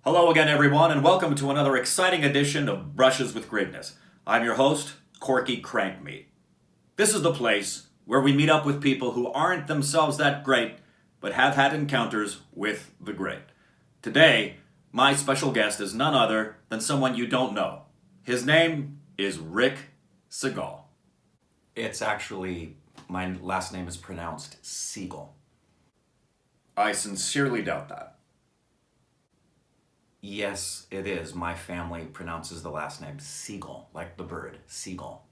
Hello again, everyone, and welcome to another exciting edition of Brushes with Greatness. I'm your host, Corky Crankmeat. This is the place where we meet up with people who aren't themselves that great, but have had encounters with the great. Today, my special guest is none other than someone you don't know. His name is Rick Segal. It's actually, my last name is pronounced Seagull. I sincerely doubt that. Yes, it is. My family pronounces the last name Seagull, like the bird, Seagull.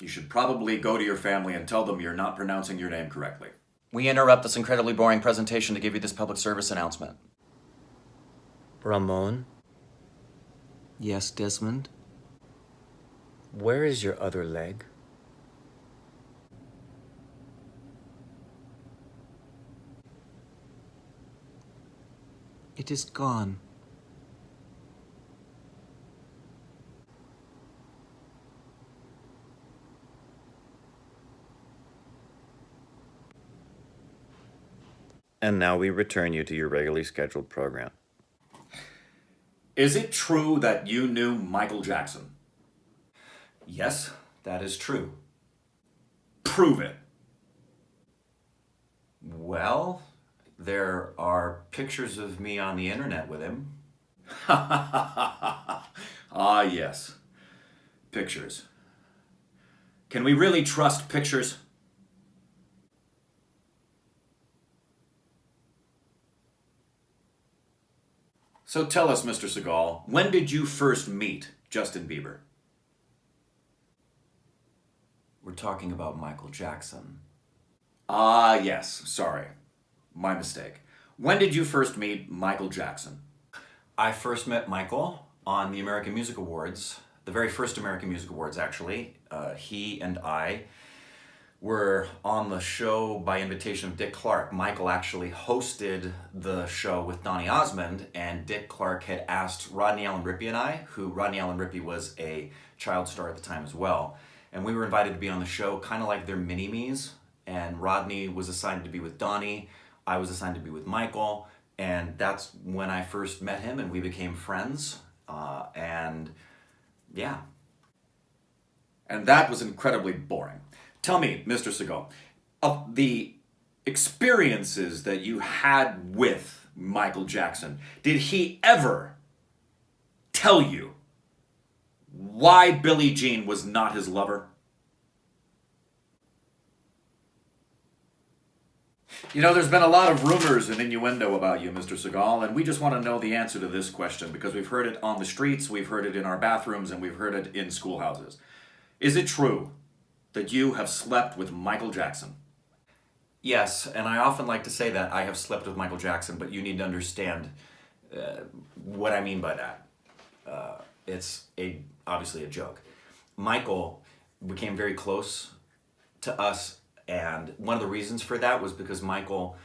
You should probably go to your family and tell them you're not pronouncing your name correctly. We interrupt this incredibly boring presentation to give you this public service announcement. Ramon, Yes, Desmond? where is your other leg? It is gone. And now we return you to your regularly scheduled program. Is it true that you knew Michael Jackson? Yes, that is true. Prove it. Well, there are pictures of me on the internet with him. Ah, yes. Pictures. Can we really trust pictures? So tell us, Mr. Segal, when did you first meet Justin Bieber? We're talking about Michael Jackson. Ah, yes. Sorry. My mistake. When did you first meet Michael Jackson? I first met Michael on the American Music Awards, the very first American Music Awards, actually. He and I were on the show by invitation of Dick Clark. Michael actually hosted the show with Donny Osmond, and Dick Clark had asked Rodney Allen Rippey and I, who Rodney Allen Rippey was a child star at the time as well, and we were invited to be on the show, kind of like their mini-me's, and Rodney was assigned to be with Donny, I was assigned to be with Michael, and that's when I first met him, and we became friends, and yeah. And that was incredibly boring. Tell me, Mr. Segal, of the experiences that you had with Michael Jackson, did he ever tell you why Billie Jean was not his lover? You know, there's been a lot of rumors and innuendo about you, Mr. Segal, and we just want to know the answer to this question because we've heard it on the streets, we've heard it in our bathrooms, and we've heard it in schoolhouses. Is it true that you have slept with Michael Jackson? Yes, and I often like to say that I have slept with Michael Jackson, but you need to understand what I mean by that. It's obviously a joke. Michael became very close to us, and one of the reasons for that was because Michael,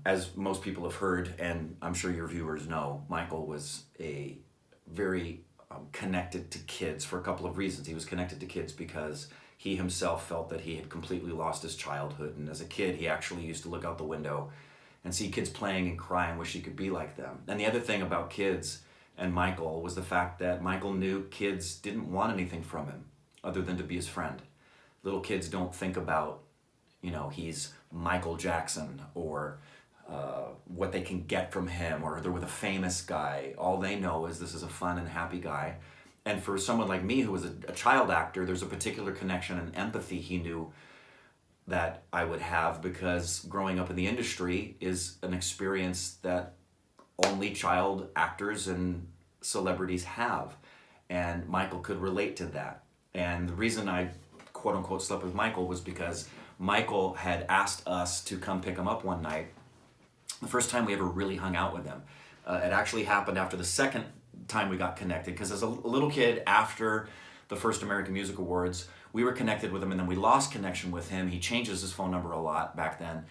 as most people have heard, and I'm sure your viewers know, Michael was a very connected to kids for a couple of reasons. He was connected to kids because he himself felt that he had completely lost his childhood, and as a kid he actually used to look out the window and see kids playing and cry and wish he could be like them. And the other thing about kids and Michael was the fact that Michael knew kids didn't want anything from him other than to be his friend. Little kids don't think about, he's Michael Jackson or what they can get from him, or they're with a famous guy. All they know is this is a fun and happy guy. And for someone like me who was a child actor, there's a particular connection and empathy he knew that I would have, because growing up in the industry is an experience that only child actors and celebrities have. And Michael could relate to that. And the reason I quote unquote slept with Michael was because Michael had asked us to come pick him up one night. The first time we ever really hung out with him. It actually happened after the second time we got connected, because as a little kid, after the first American Music Awards, we were connected with him, and then we lost connection with him. He changes his phone number a lot back then.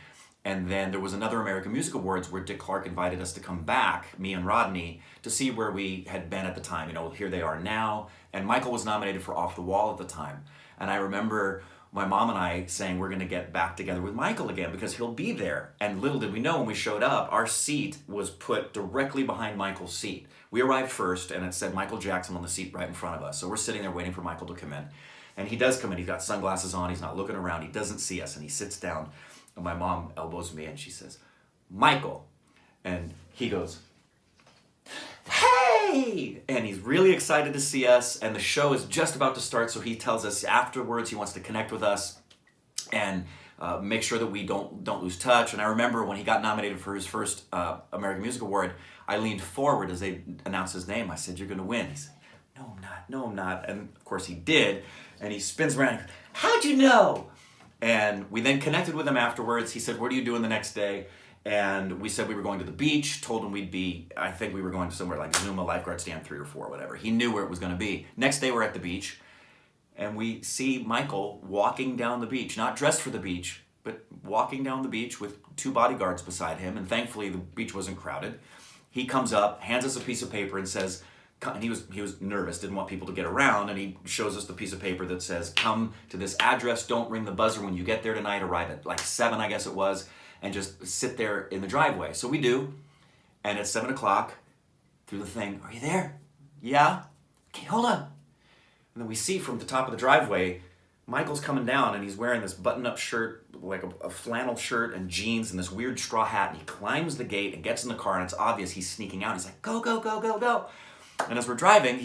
And then there was another American Music Awards where Dick Clark invited us to come back, me and Rodney, to see where we had been at the time. Here they are now. And Michael was nominated for Off the Wall at the time. And I remember my mom and I saying we're going to get back together with Michael again because he'll be there. And little did we know when we showed up, our seat was put directly behind Michael's seat. We arrived first, and it said Michael Jackson on the seat right in front of us. So we're sitting there waiting for Michael to come in. And he does come in. He's got sunglasses on. He's not looking around. He doesn't see us. And he sits down. And my mom elbows me, and she says, "Michael." And he goes, "Hey!" And he's really excited to see us. And the show is just about to start. So he tells us afterwards he wants to connect with us and make sure that we don't lose touch. And I remember when he got nominated for his first American Music Award, I leaned forward as they announced his name. I said, "You're going to win." He said, "No, I'm not. No, I'm not." And of course he did. And he spins around and goes, "How'd you know?" And we then connected with him afterwards. He said, "What are you doing the next day?" And we said we were going to the beach, told him I think we were going to somewhere like Zuma, Lifeguard Stand 3 or 4, whatever. He knew where it was going to be. Next day we're at the beach, and we see Michael walking down the beach, not dressed for the beach, but walking down the beach with 2 bodyguards beside him, and thankfully the beach wasn't crowded. He comes up, hands us a piece of paper and says, and he was nervous, didn't want people to get around, and he shows us the piece of paper that says, "Come to this address, don't ring the buzzer when you get there tonight, arrive at like 7, I guess it was, and just sit there in the driveway." So we do, and at 7 o'clock, through the thing, "Are you there?" "Yeah." "Okay, hold on." And then we see from the top of the driveway, Michael's coming down, and he's wearing this button-up shirt, like a flannel shirt and jeans and this weird straw hat, and he climbs the gate and gets in the car, and it's obvious he's sneaking out. He's like, "Go, go, go, go, go." And as we're driving,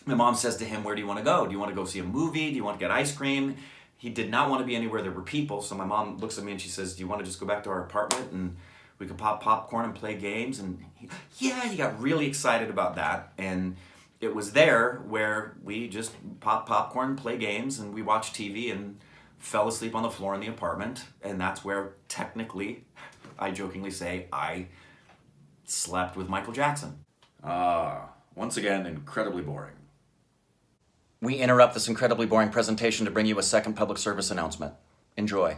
my mom says to him, "Where do you want to go? Do you want to go see a movie? Do you want to get ice cream?" He did not want to be anywhere there were people, so my mom looks at me and she says, "Do you want to just go back to our apartment and we can pop popcorn and play games?" And he got really excited about that. And it was there where we just pop popcorn, play games, and we watched TV and fell asleep on the floor in the apartment. And that's where technically, I jokingly say, I slept with Michael Jackson. Once again, incredibly boring. We interrupt this incredibly boring presentation to bring you a second public service announcement. Enjoy.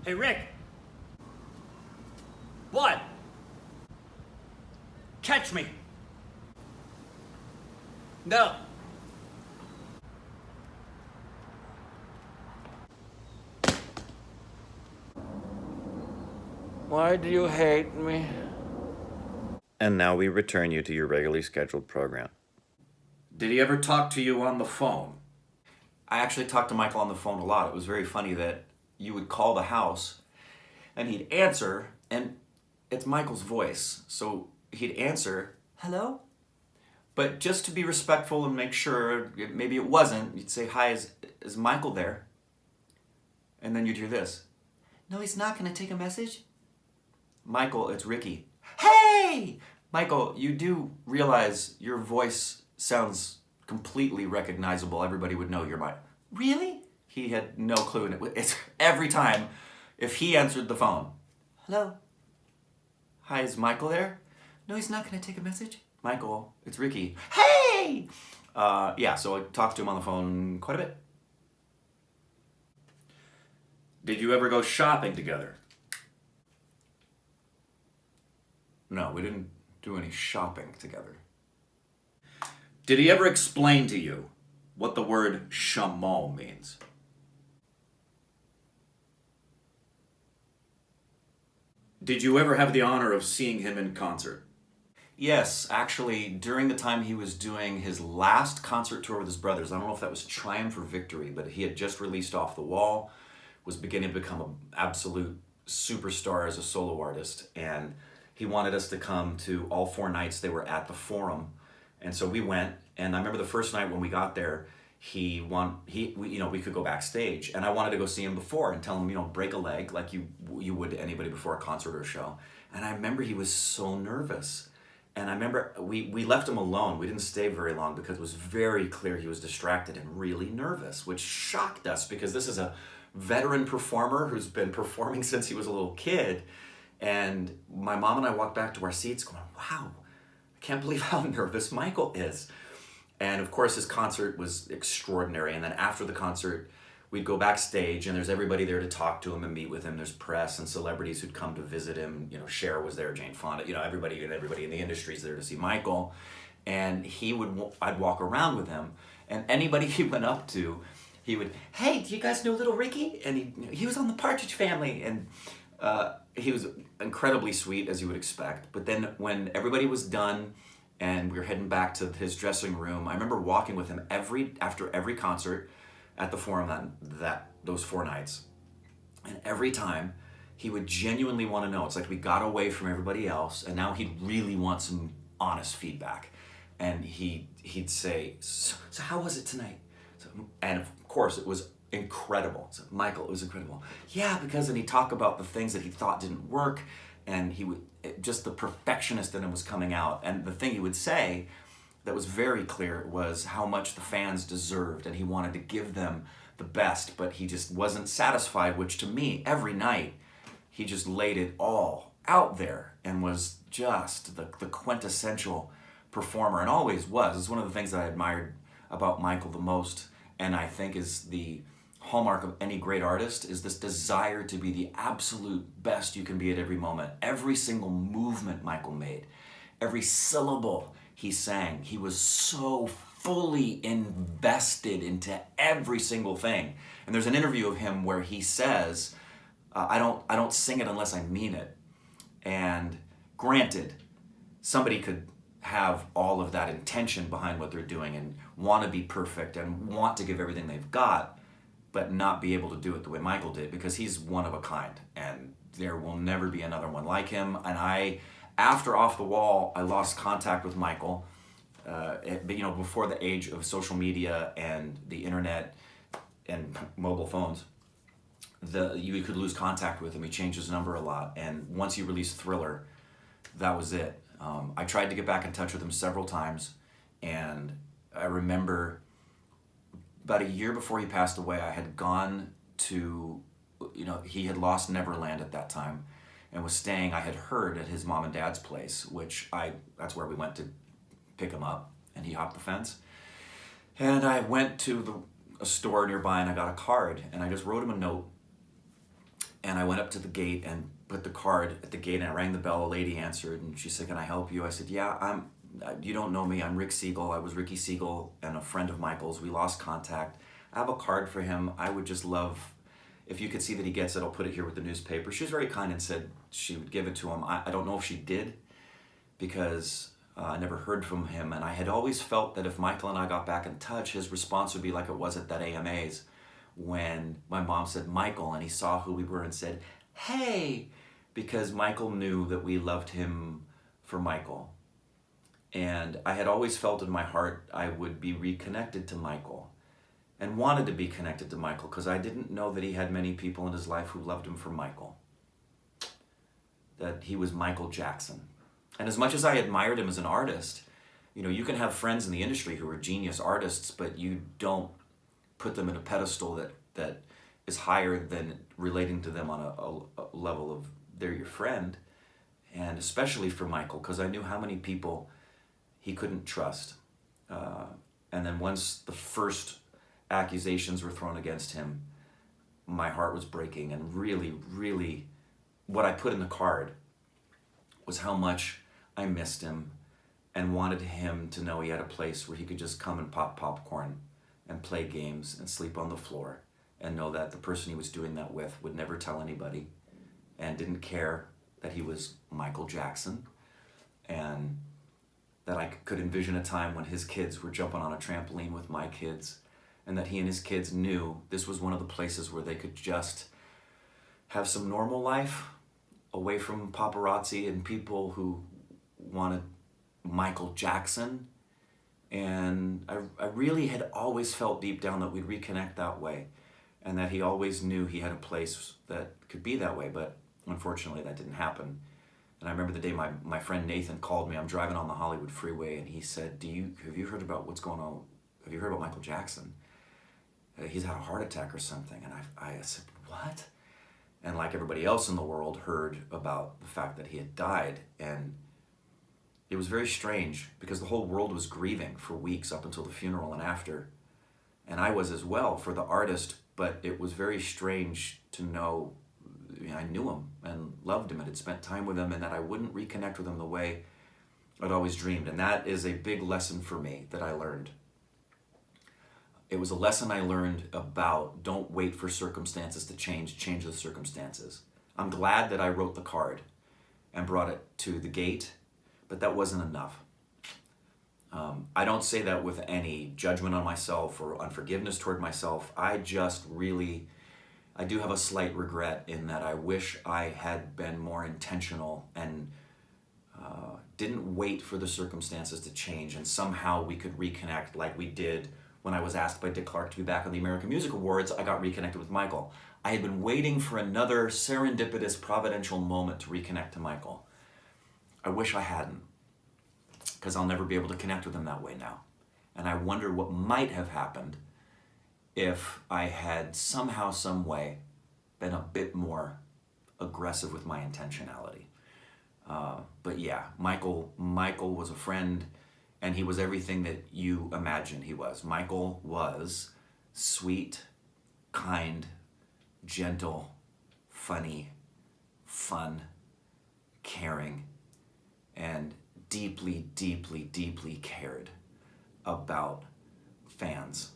Hey, Rick. What? Catch me. No. Why do you hate me? And now we return you to your regularly scheduled program. Did he ever talk to you on the phone? I actually talked to Michael on the phone a lot. It was very funny that you would call the house and he'd answer, and it's Michael's voice. So he'd answer, "Hello?" But just to be respectful and make sure maybe it wasn't, you'd say, "Hi, is Michael there?" And then you'd hear this. "No, he's not. Can I take a message?" "Michael, it's Ricky." "Hey!" "Michael, you do realize your voice sounds completely recognizable. Everybody would know you're Michael." "Really?" He had no clue. And it's every time, if he answered the phone, "Hello? Hi, is Michael there?" "No, he's not. Can I take a message?" "Michael, it's Ricky." "Hey!" Yeah, so I talked to him on the phone quite a bit. Did you ever go shopping together? No, we didn't do any shopping together. Did he ever explain to you what the word chameau means? Did you ever have the honor of seeing him in concert? Yes, actually, during the time he was doing his last concert tour with his brothers, I don't know if that was Triumph or Victory, but he had just released Off the Wall, was beginning to become an absolute superstar as a solo artist, and he wanted us to come to all 4 nights they were at the Forum. And so we went, and I remember the first night when we got there, we could go backstage, and I wanted to go see him before and tell him, break a leg like you would to anybody before a concert or a show. And I remember he was so nervous. And I remember we left him alone. We didn't stay very long because it was very clear he was distracted and really nervous, which shocked us because this is a veteran performer who's been performing since he was a little kid. And my mom and I walked back to our seats going, wow, I can't believe how nervous Michael is. And of course his concert was extraordinary. And then after the concert, we'd go backstage and there's everybody there to talk to him and meet with him. There's press and celebrities who'd come to visit him. Cher was there, Jane Fonda, everybody in the industry's there to see Michael. and I'd walk around with him, and anybody he went up to, he would, hey, do you guys know Little Ricky? And he was on the Partridge Family, and he was incredibly sweet, as you would expect. But then when everybody was done and we were heading back to his dressing room, I remember walking with him after every concert at the Forum those 4 nights, and every time he would genuinely want to know. It's like we got away from everybody else, and now he'd really want some honest feedback. And he'd say, so how was it tonight? And of course, it was incredible. So, Michael, it was incredible. Yeah, because then he'd talk about the things that he thought didn't work, and just the perfectionist in him was coming out. And the thing he would say that was very clear was how much the fans deserved, and he wanted to give them the best, but he just wasn't satisfied, which to me, every night, he just laid it all out there and was just the quintessential performer, and always was. It's one of the things that I admired about Michael the most, and I think is the hallmark of any great artist, is this desire to be the absolute best you can be at every moment. Every single movement Michael made, every syllable he sang, he was so fully invested into every single thing. And there's an interview of him where he says, I don't sing it unless I mean it. And granted, somebody could have all of that intention behind what they're doing and want to be perfect and want to give everything they've got, but not be able to do it the way Michael did, because he's one of a kind, and there will never be another one like him. And after Off the Wall, I lost contact with Michael, before the age of social media and the internet and mobile phones. You could lose contact with him. He changed his number a lot, and once he released Thriller, that was it. I tried to get back in touch with him several times, and I remember about a year before he passed away, I had gone to, he had lost Neverland at that time and was staying, I had heard, at his mom and dad's place, that's where we went to pick him up, and he hopped the fence. And I went to a store nearby, and I got a card, and I just wrote him a note, and I went up to the gate and put the card at the gate, and I rang the bell. A lady answered, and she said, can I help you? I said, yeah, you don't know me. I'm Rick Siegel. I was Ricky Siegel and a friend of Michael's. We lost contact. I have a card for him. I would just love, if you could see that he gets it, I'll put it here with the newspaper. She was very kind and said she would give it to him. I don't know if she did, because I never heard from him. And I had always felt that if Michael and I got back in touch, his response would be like it was at that AMAs when my mom said Michael, and he saw who we were and said, hey, because Michael knew that we loved him for Michael. And I had always felt in my heart I would be reconnected to Michael, and wanted to be connected to Michael, because I didn't know that he had many people in his life who loved him for Michael. That he was Michael Jackson. And as much as I admired him as an artist, you can have friends in the industry who are genius artists, but you don't put them in a pedestal that is higher than relating to them on a level of they're your friend. And especially for Michael, because I knew how many people he couldn't trust. And then once the first accusations were thrown against him, my heart was breaking. And really, really, what I put in the card was how much I missed him and wanted him to know he had a place where he could just come and pop popcorn and play games and sleep on the floor, and know that the person he was doing that with would never tell anybody and didn't care that he was Michael Jackson, and that I could envision a time when his kids were jumping on a trampoline with my kids, and that he and his kids knew this was one of the places where they could just have some normal life away from paparazzi and people who wanted Michael Jackson. And I really had always felt deep down that we'd reconnect that way, and that he always knew he had a place that could be that way, but unfortunately that didn't happen. And I remember the day my friend Nathan called me. I'm driving on the Hollywood freeway, and he said, have you heard about what's going on? Have you heard about Michael Jackson? He's had a heart attack or something. And I said, what? And like everybody else in the world, heard about the fact that he had died. And it was very strange, because the whole world was grieving for weeks up until the funeral and after. And I was as well, for the artist, but it was very strange to know I knew him and loved him and had spent time with him, and that I wouldn't reconnect with him the way I'd always dreamed. And that is a big lesson for me that I learned. It was a lesson I learned about don't wait for circumstances to change the circumstances. I'm glad that I wrote the card and brought it to the gate, but that wasn't enough. I don't say that with any judgment on myself or unforgiveness toward myself. I do have a slight regret in that I wish I had been more intentional and didn't wait for the circumstances to change, and somehow we could reconnect like we did when I was asked by Dick Clark to be back on the American Music Awards. I got reconnected with Michael. I had been waiting for another serendipitous, providential moment to reconnect to Michael. I wish I hadn't, because I'll never be able to connect with him that way now. And I wonder what might have happened if I had somehow, some way, been a bit more aggressive with my intentionality. But yeah, Michael was a friend, and he was everything that you imagined he was. Michael was sweet, kind, gentle, funny, fun, caring, and deeply, deeply, deeply cared about fans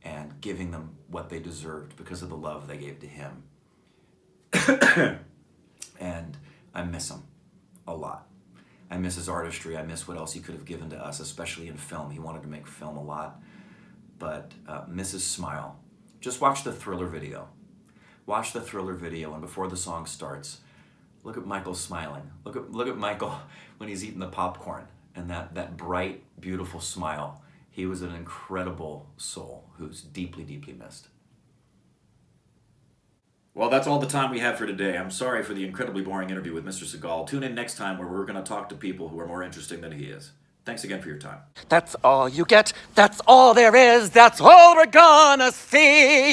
and giving them what they deserved because of the love they gave to him. And I miss him a lot. I miss his artistry. I miss what else he could have given to us, especially in film. He wanted to make film a lot. But miss his smile. Just watch the Thriller video. Watch the Thriller video, and before the song starts, look at Michael smiling. Look at Michael when he's eating the popcorn, and that bright, beautiful smile. He was an incredible soul who's deeply, deeply missed. Well, that's all the time we have for today. I'm sorry for the incredibly boring interview with Mr. Segal. Tune in next time where we're going to talk to people who are more interesting than he is. Thanks again for your time. That's all you get. That's all there is. That's all we're gonna see.